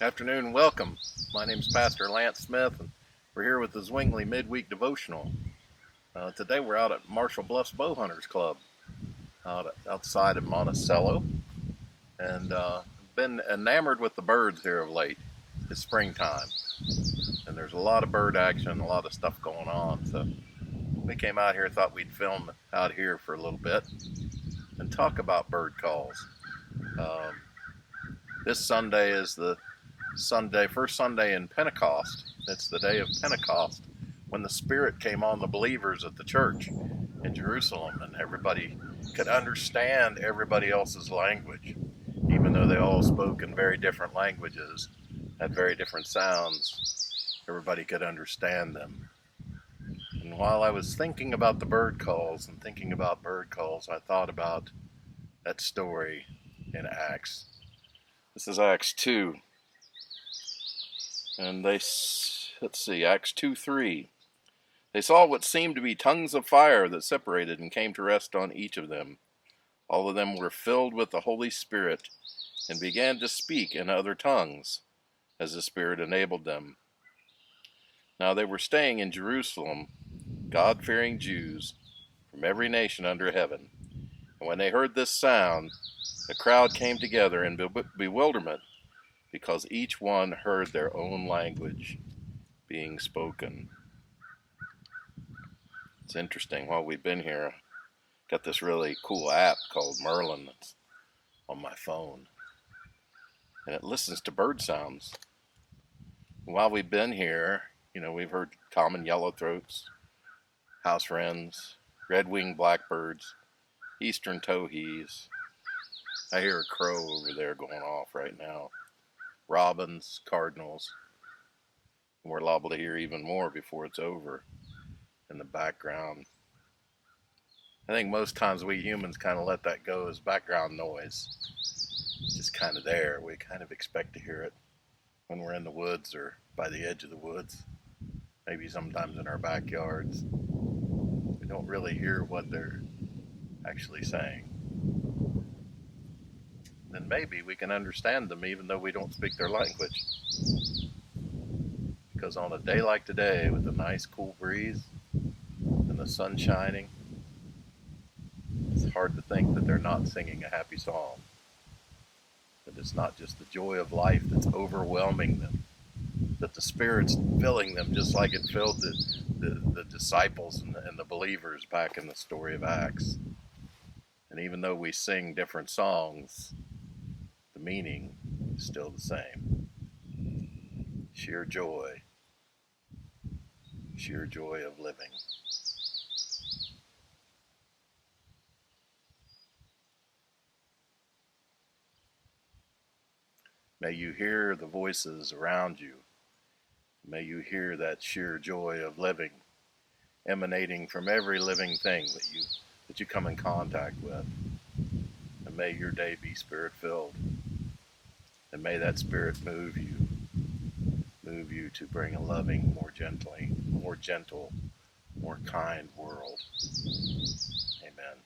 Afternoon, welcome. My name is Pastor Lance Smith, and we're here with the Zwingli Midweek Devotional. Today we're out at Marshall Bluffs Bowhunters Club, outside of Monticello, and been enamored with the birds here of late. It's springtime, and there's a lot of bird action, a lot of stuff going on. So we came out here, thought we'd film out here for a little bit and talk about bird calls. This Sunday is the first Sunday in Pentecost. It's the day of Pentecost, when the Spirit came on the believers at the church in Jerusalem, and everybody could understand everybody else's language, even though they all spoke in very different languages, had very different sounds. Everybody could understand them. And while I was thinking about the bird calls and thinking about bird calls, I thought about that story in Acts. This is Acts 2. And Acts 2:3. They saw what seemed to be tongues of fire that separated and came to rest on each of them. All of them were filled with the Holy Spirit and began to speak in other tongues, as the Spirit enabled them. Now they were staying in Jerusalem, God-fearing Jews from every nation under heaven. And when they heard this sound, the crowd came together in bewilderment, because each one heard their own language being spoken. It's interesting, while we've been here, got this really cool app called Merlin that's on my phone, and it listens to bird sounds. While we've been here, we've heard common yellowthroats, house wrens, red-winged blackbirds, eastern towhees. I hear a crow over there going off right now. Robins, cardinals. We're liable to hear even more before it's over in the background. I think most times we humans kind of let that go as background noise. It's just kind of there. We kind of expect to hear it when we're in the woods or by the edge of the woods. Maybe sometimes in our backyards. We don't really hear what they're actually saying. Then maybe we can understand them even though we don't speak their language. Because on a day like today, with a nice cool breeze and the sun shining, it's hard to think that they're not singing a happy song. That it's not just the joy of life that's overwhelming them, that the Spirit's filling them just like it filled the disciples and the believers back in the story of Acts. And even though we sing different songs, the meaning is still the same. Sheer joy of living. May you hear the voices around you. May you hear that sheer joy of living emanating from every living thing that you come in contact with. And may your day be Spirit-filled. And may that Spirit move you to bring a loving, more gentle, more kind world. Amen.